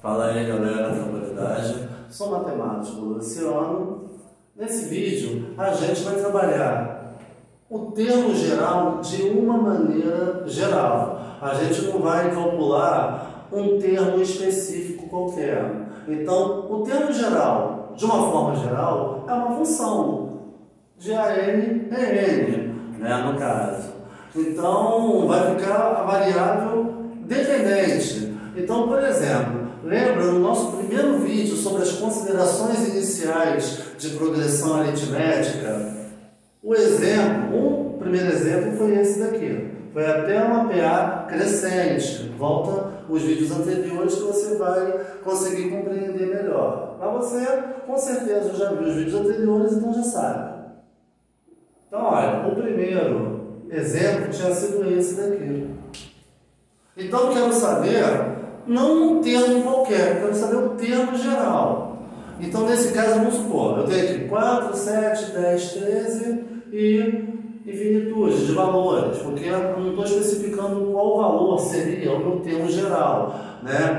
Fala aí, galera, tranquilidade. Sou matemático Luciano. Nesse vídeo a gente vai trabalhar o termo geral de uma maneira geral. A gente não vai calcular um termo específico qualquer. Então, o termo geral, de uma forma geral, é uma função de AN em N, no caso. Então, vai ficar a variável dependente. Então, por exemplo, lembra no nosso primeiro vídeo sobre as considerações iniciais de progressão aritmética? O primeiro exemplo foi esse daqui. Foi até uma PA crescente. Volta os vídeos anteriores que você vai conseguir compreender melhor. Mas você, com certeza, já viu os vídeos anteriores, então já sabe. Então, olha, o primeiro exemplo tinha sido esse daqui. Então, eu quero saber, não um termo qualquer, eu quero saber o termo geral. Então, nesse caso, vamos supor, eu tenho aqui 4, 7, 10, 13 e infinitude de valores, porque eu não estou especificando qual valor seria o meu termo geral,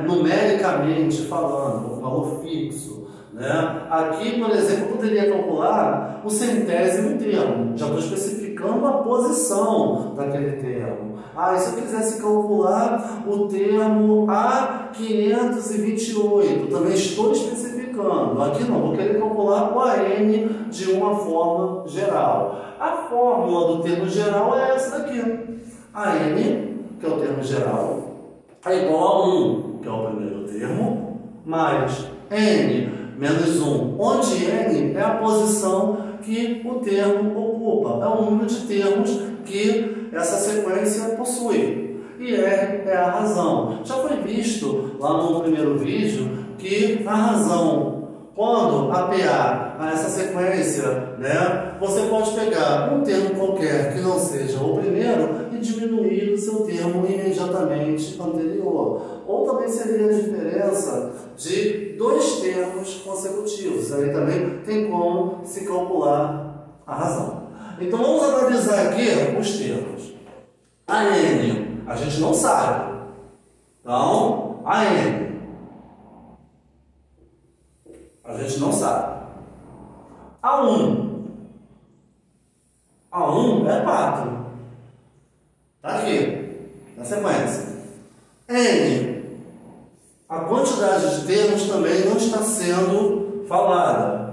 numericamente falando, um valor fixo. Aqui, por exemplo, eu poderia calcular o centésimo termo, já estou especificando a posição daquele termo. E se eu quisesse calcular o termo A528, também estou especificando. Aqui não, vou querer calcular o AN de uma forma geral. A fórmula do termo geral é essa daqui. AN, que é o termo geral, é igual a 1, que é o primeiro termo, mais N menos 1, onde N é a posição que o termo ocupa, é o número de termos que essa sequência possui. E R é a razão. Já foi visto lá no primeiro vídeo que a razão, quando APA a essa sequência, você pode pegar um termo qualquer que não seja o primeiro e diminuir o seu termo imediatamente anterior. Ou também seria a diferença de dois termos consecutivos. Aí também tem como se calcular a razão. Então vamos analisar aqui os termos. AN, a gente não sabe. Então, AN, a gente não sabe. A1 é 4. Está aqui, na sequência. N, a quantidade de termos também não está sendo falada.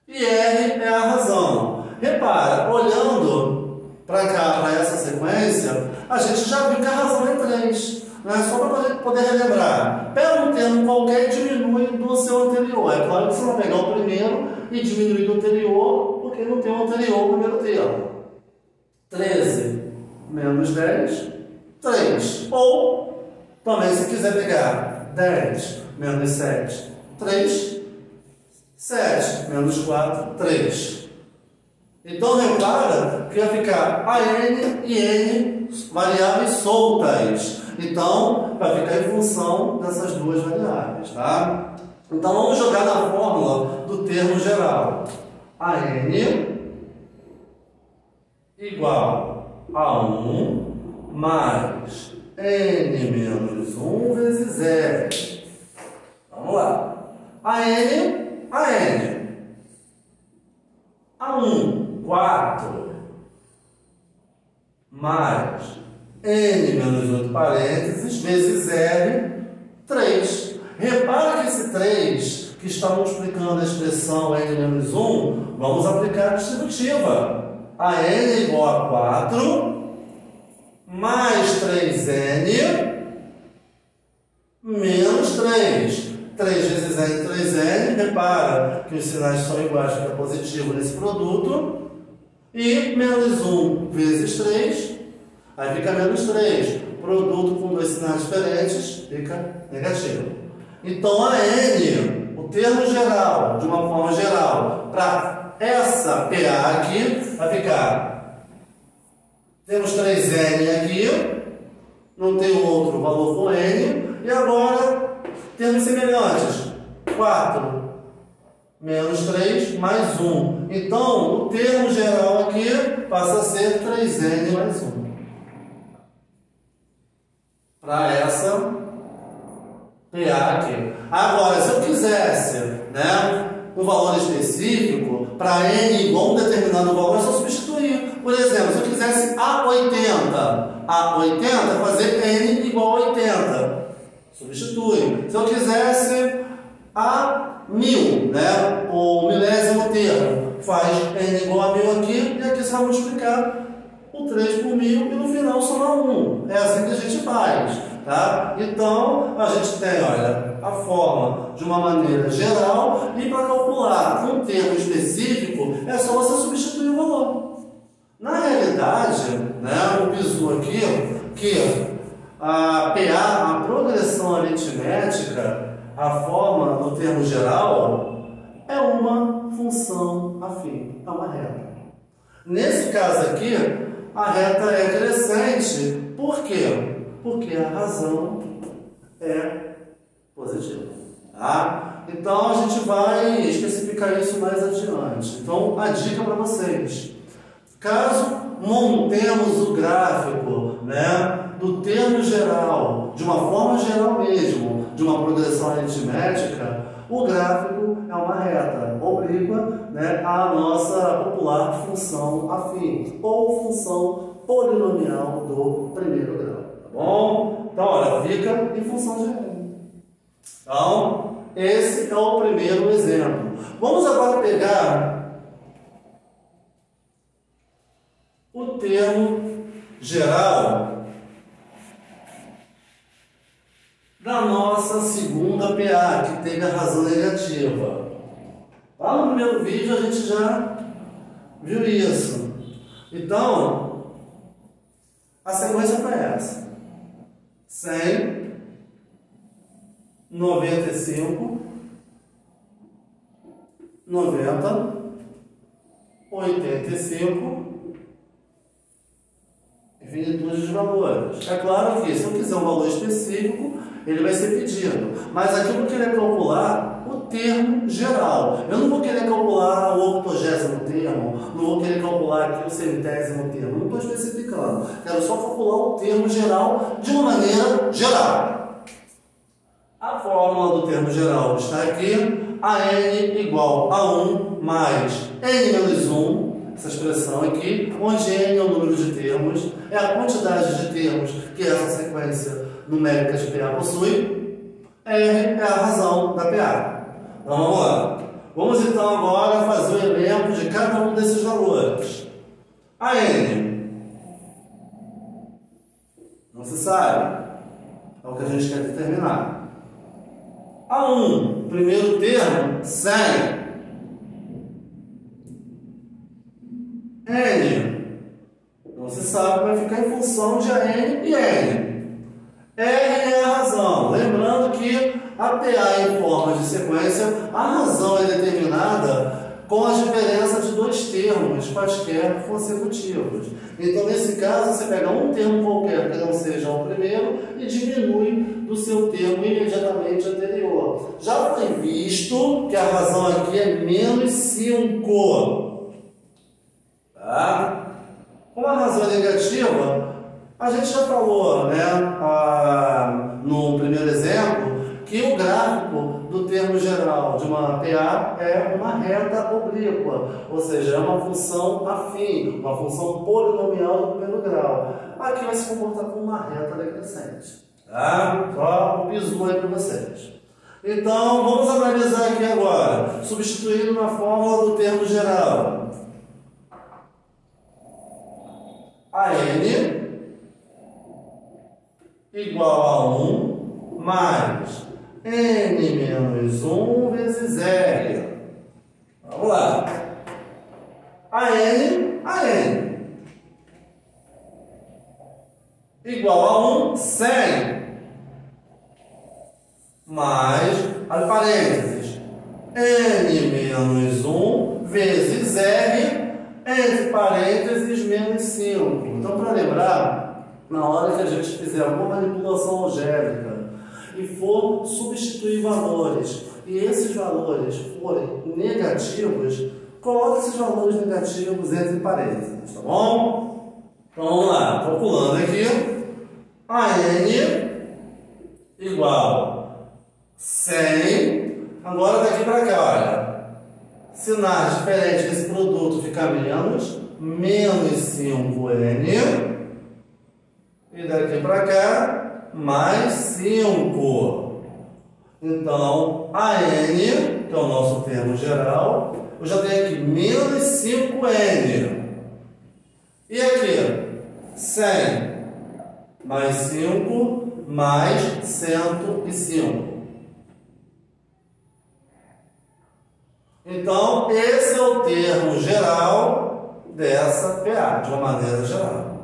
E R é a razão. Repara, olhando para cá, para essa sequência, a gente já viu que a razão é 3. Só para poder relembrar. Pega um termo qualquer e diminui do seu anterior. É claro que você vai pegar o primeiro e diminuir do anterior, porque não tem o anterior o primeiro termo. 13 menos 10, 3. Ou, também se quiser pegar 10 menos 7, 3. 7 menos 4, 3. Então, repara que vai ficar AN e N variáveis soltas. Então, vai ficar em função dessas duas variáveis, tá? Então, vamos jogar na fórmula do termo geral. AN igual a 1 mais N menos 1 vezes R. Vamos lá. AN, A1, 4, mais N menos 8 parênteses, vezes R, 3. Repara que esse 3, que está multiplicando a expressão N menos 1, vamos aplicar a distributiva. A N é igual a 4, mais 3N, menos 3. 3 vezes N, 3N. Repara que os sinais são iguais, fica positivo nesse produto. E menos 1 vezes 3. Aí fica menos 3. Produto com dois sinais diferentes fica negativo. Então, a N, o termo geral, de uma forma geral, para essa PA aqui, vai ficar. Temos 3N aqui, não tem outro valor com N. E agora, termos semelhantes. 4 menos 3 mais 1. Então, o termo geral aqui passa a ser 3N mais 1. Para essa PA aqui. Agora, se eu quisesse, né, um valor específico, para N igual a um determinado valor, é só substituir. Por exemplo, se eu quisesse A80 fazer N igual a 80. Substitui. Se eu quisesse A1000, né, o milésimo termo, faz N igual a 1000 aqui, e aqui você vai multiplicar o 3 por 1000 e no final somar 1. É assim que a gente faz, tá? Então, a gente tem, olha, a forma de uma maneira geral, e para calcular um termo específico, é só você substituir o valor. Na realidade, né, o bizu aqui, que a PA, a progressão aritmética, a forma do termo geral, é uma função afim, é uma reta. Nesse caso aqui, a reta é crescente. Por quê? Porque a razão é positiva. Tá? Então, a gente vai especificar isso mais adiante. Então, a dica para vocês. Caso montemos o gráfico, né, do termo geral, de uma forma geral mesmo, de uma progressão aritmética, o gráfico é uma reta oblíqua, né, à nossa popular função afim, ou função polinomial do primeiro grau. Tá bom? Então, olha, fica em função de N. Então, esse é o primeiro exemplo. Vamos agora pegar o termo geral da nossa segunda PA, que teve a razão negativa. Lá no primeiro vídeo a gente já viu isso. Então, a sequência foi essa: 100, 95, 90, 85, infinitude de valores. É claro que, se eu quiser um valor específico, ele vai ser pedido. Mas aqui eu vou querer calcular o termo geral. Eu não vou querer calcular o 80º termo, não vou querer calcular aqui o 100º termo. Não estou especificando. Quero só calcular o termo geral de uma maneira geral. A fórmula do termo geral está aqui. A n igual a 1 mais n menos 1. Essa expressão aqui, onde n é o número de termos, é a quantidade de termos que essa sequência numérica de PA possui. R é a razão da PA. Então vamos lá. Vamos então agora fazer o elenco de cada um desses valores. A n não se sabe, é o que a gente quer determinar. A 1, primeiro termo, 100. N, não se sabe, vai ficar em função de AN e N. R é a razão. Lembrando que a PA em forma de sequência, a razão é determinada com a diferença de dois termos, quaisquer consecutivos. Então, nesse caso, você pega um termo qualquer que não seja o primeiro e diminui do seu termo imediatamente anterior. Já foi visto que a razão aqui é menos 5. Tá? Como a razão é negativa, a gente já falou, né, no primeiro exemplo, que o gráfico do termo geral de uma PA é uma reta oblíqua, ou seja, é uma função afim, uma função polinomial do primeiro grau. Aqui vai se comportar como uma reta decrescente. Tá? Só um bizu aí para vocês. Então, vamos analisar aqui agora, substituindo na fórmula do termo geral. A n igual a 1 mais n menos 1 vezes r. Vamos lá. A n igual a 1, 100 mais, abre parênteses, n menos 1 vezes r, entre parênteses, menos 5. Então, para lembrar, na hora que a gente fizer alguma manipulação algébrica e for substituir valores, e esses valores forem negativos, coloque esses valores negativos entre parênteses, tá bom? Então, vamos lá. Calculando aqui, a n igual 100. Agora daqui para cá, olha. Sinais diferentes desse produto fica menos 5n. E daqui para cá, mais 5. Então, a n, que é o nosso termo geral, eu já tenho aqui menos 5n. E aqui, 100 mais 5 mais 105. Então, esse é o termo geral dessa PA, de uma maneira geral.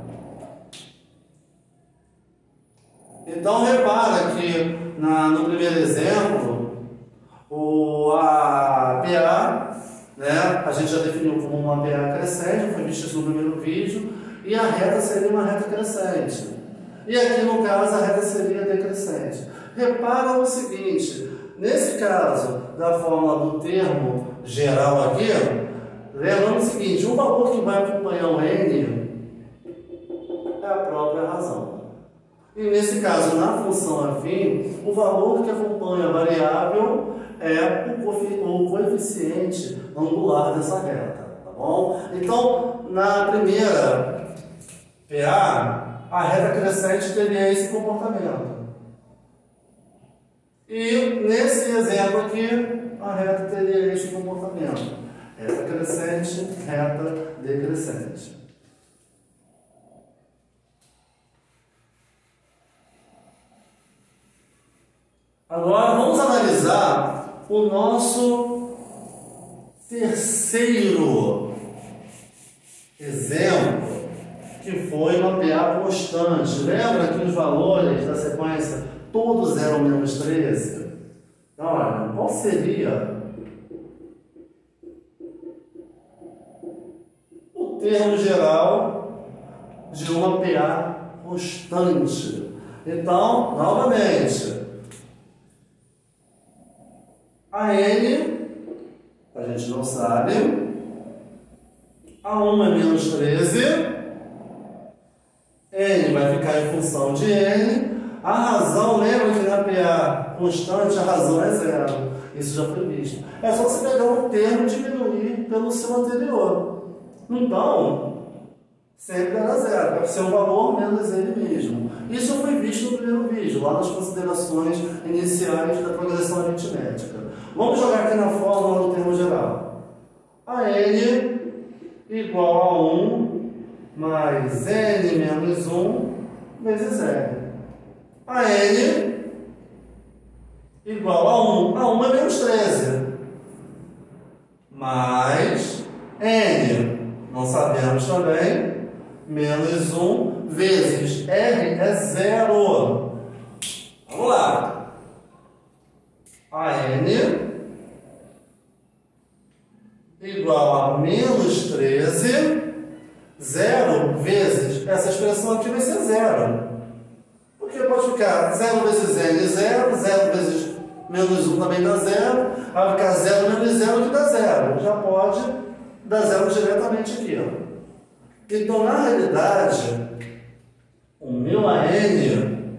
Então, repara que no primeiro exemplo, a PA, né, a gente já definiu como uma PA crescente, foi visto isso no primeiro vídeo, e a reta seria uma reta crescente. E aqui, no caso, a reta seria decrescente. Repara o seguinte, nesse caso da fórmula do termo geral aqui, lembrando o seguinte, o valor que vai acompanhar o n é a própria razão. E nesse caso, na função afim, o valor que acompanha a variável é o coeficiente angular dessa reta, tá bom? Então, na primeira PA, a reta crescente teria esse comportamento. E nesse exemplo aqui, a reta teria esse comportamento. Reta crescente, reta decrescente. Agora vamos analisar o nosso terceiro exemplo, que foi uma PA constante. Lembra que os valores da sequência todos eram menos 13? Então, olha, qual seria o termo geral de uma PA constante? Então, novamente, a n, a gente não sabe, a 1 é menos 13, n vai ficar em função de n, a razão, lembra que na PA constante a razão é zero, isso já foi visto. É só você pegar um termo e diminuir pelo seu anterior. Então, sempre era zero, vai ser um valor menos ele mesmo. Isso foi visto no primeiro vídeo, lá nas considerações iniciais da progressão aritmética. Vamos jogar aqui na fórmula do termo geral. A n igual a 1 mais n menos 1 vezes n. A n igual a 1. A 1 é menos 13. Mais n, não sabemos também, menos 1 vezes r é 0. Vamos lá. A n igual a menos 13, 0 vezes, essa expressão aqui vai ser 0. Porque pode ficar 0 vezes n, 0, 0 vezes menos 1 também dá 0, vai ficar 0 menos 0 que dá 0. Já pode dar 0 diretamente aqui. Ó. Então, na realidade, o meu a n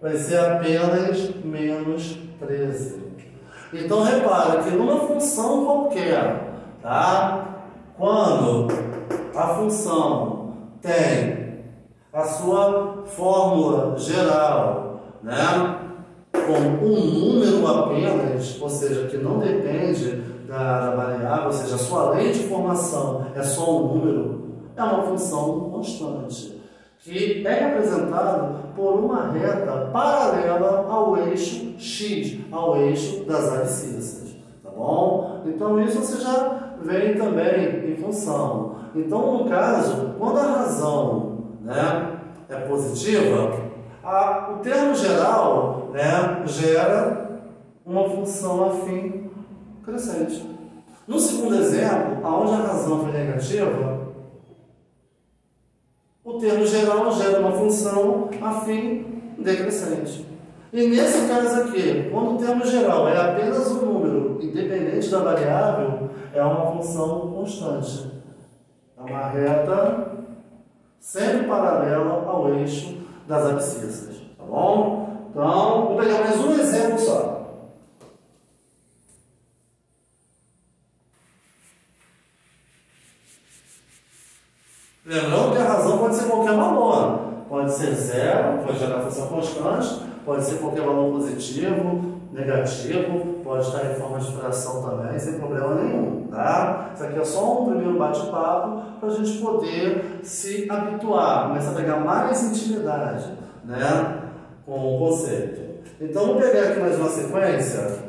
vai ser apenas menos 13. Então, repara que numa função qualquer, tá? Quando a função tem a sua fórmula geral, né? Com um número apenas, ou seja, que não depende da variável, ou seja, a sua lei de informação é só um número, é uma função constante, que é representado por uma reta paralela ao eixo x, ao eixo das abscissas, tá bom? Então isso você já vem também em função. Então, no caso, quando a razão, né, é positiva, o termo geral, né, gera uma função afim crescente. No segundo exemplo, onde a razão foi negativa, o termo geral gera uma função afim decrescente. E nesse caso aqui, quando o termo geral é apenas um número independente da variável, é uma função constante. É uma reta sempre paralela ao eixo das abscissas. Tá bom? Então, vou pegar mais um exemplo só. Lembrando que a razão pode ser qualquer valor. Pode ser zero, pode gerar função constante, pode ser qualquer valor positivo, negativo, pode estar em forma de fração também, sem problema nenhum, tá? Isso aqui é só um primeiro bate-papo para a gente poder se habituar, começar a pegar mais intimidade, né, com o conceito. Então, vamos pegar aqui mais uma sequência.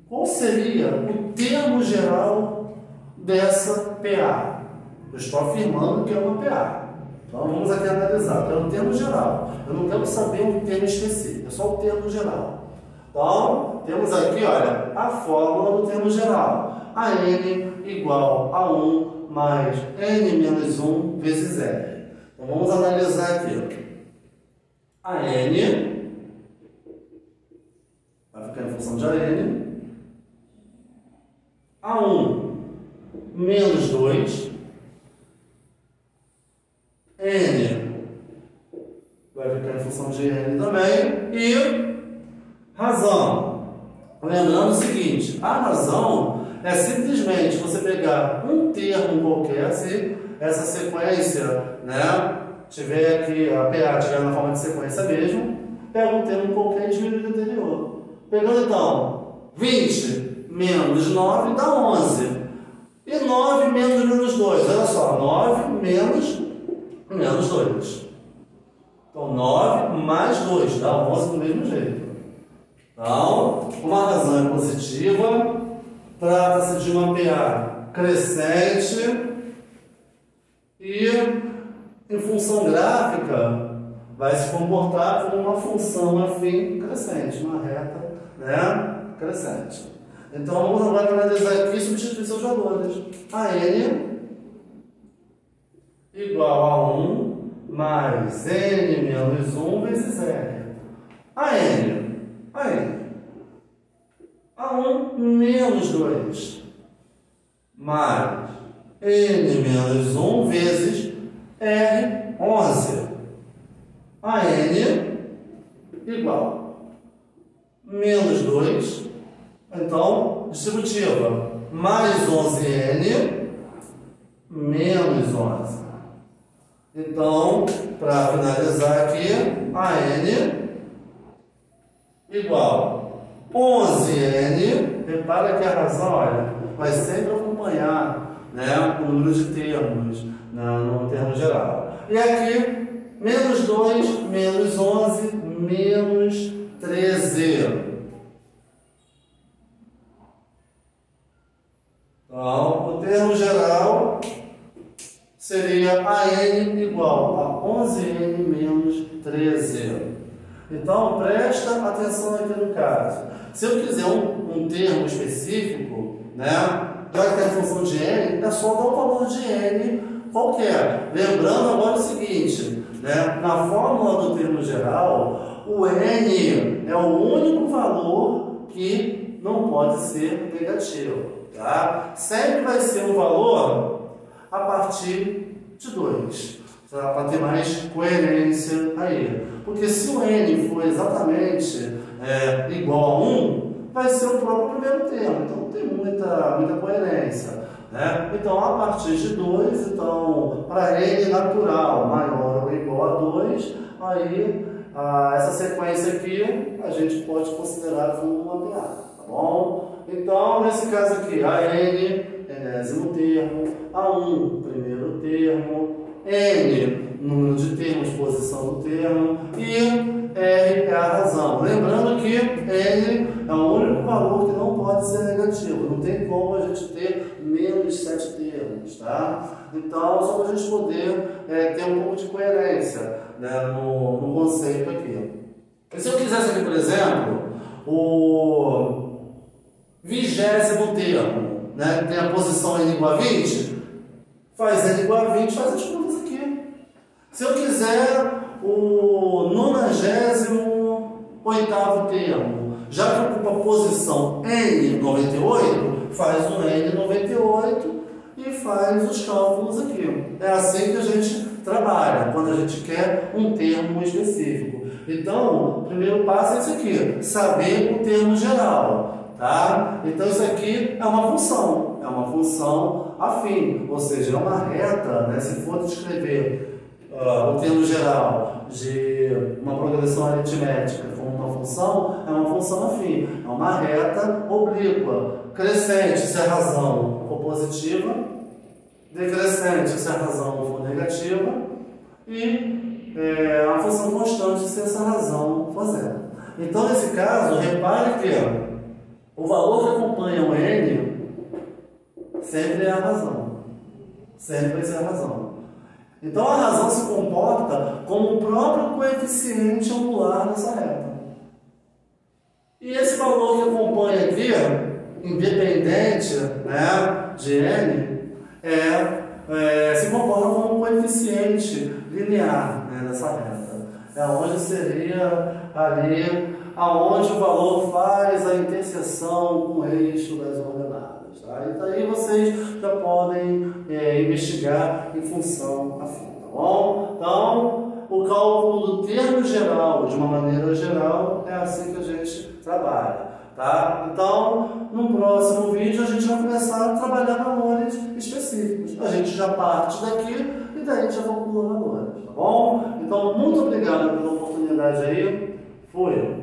Qual seria o termo geral dessa PA? Eu estou afirmando que é uma PA. Então vamos aqui analisar. É um termo geral. Eu não quero saber um termo específico, é só o termo geral. Então, temos aqui, olha, a fórmula do termo geral. A n igual a 1 mais n menos 1 vezes r. Então vamos analisar aqui. A n vai ficar em função de AN. A1 menos 2, N vai ficar em função de N também, e razão. Lembrando o seguinte, a razão é simplesmente você pegar um termo qualquer, se essa sequência, né, tiver aqui, a PA estiver na forma de sequência mesmo, pega um termo qualquer e diminui do anterior. Pegando então 20 menos 9 dá 11. E 9 menos 2. Olha só, 9 menos 2. Então, 9 mais 2 dá 11 do mesmo jeito. Então, uma razão é positiva. Trata-se de uma PA crescente. E, em função gráfica, vai se comportar como uma função afim crescente. Uma reta, né, crescente. Então, vamos agora analisar aqui e substituir seus valores. A n igual a 1 mais n menos 1 vezes r. A n. A1 menos 2 mais n menos 1 vezes r, 11. A n igual menos 2. Então, distributiva, mais 11n, menos 11. Então, para finalizar aqui, a n igual 11n, repara que a razão, olha, vai sempre acompanhar, né, o número de termos, no termo geral. E aqui, menos 2, menos 11, menos 13. Então, o termo geral seria AN igual a 11N menos 13. Então, presta atenção aqui no caso. Se eu quiser um termo específico, né, já que tem a função de N, é só dar o valor de N qualquer. Lembrando agora o seguinte, né, na fórmula do termo geral, o N é o único valor que não pode ser negativo. Tá? Sempre vai ser um valor a partir de 2, tá? Para ter mais coerência aí. Porque se o n for exatamente igual a 1, vai ser o próprio primeiro termo. Então não tem muita coerência. Né? Então, a partir de 2, então, para n natural maior ou igual a 2, aí essa sequência aqui a gente pode considerar como uma PA. Tá bom? Então, nesse caso aqui, a n, enésimo termo, a1, primeiro termo, n, número de termos, posição do termo, e r é a razão. Lembrando que n é o único valor que não pode ser negativo. Não tem como a gente ter menos 7 termos, tá? Então, só para a gente poder ter um pouco de coerência, né, no conceito aqui. E se eu quisesse aqui, por exemplo, o 20º termo, né, tem a posição n igual a 20, faz n igual a 20, faz as contas aqui. Se eu quiser o 98º termo, Já que ocupa a posição N98, faz um N98 e faz os cálculos aqui. É assim que a gente trabalha, quando a gente quer um termo específico. Então, o primeiro passo é isso aqui, saber o termo geral, tá? Então, isso aqui é uma função afim, ou seja, é uma reta, né? Se for descrever o termo geral de uma progressão aritmética como uma função, é uma função afim, é uma reta oblíqua, crescente se a razão for positiva, decrescente se a razão for negativa e a função constante se essa razão for zero. Então, nesse caso, repare que o valor que acompanha o n sempre é a razão. Sempre vai ser a razão. Então, a razão se comporta como o próprio coeficiente angular dessa reta. E esse valor que acompanha aqui, independente, né, de n, se comporta como um coeficiente linear, né, dessa reta. É onde seria ali, aonde o valor faz a interseção com o eixo das ordenadas. Tá? E daí vocês já podem investigar em função afim, tá bom? Então, o cálculo do termo geral, de uma maneira geral, é assim que a gente trabalha. Tá? Então, no próximo vídeo a gente vai começar a trabalhar valores específicos. A gente já parte daqui e daí a gente já calcula valores, tá bom? Então, muito obrigado pela oportunidade aí. Fui!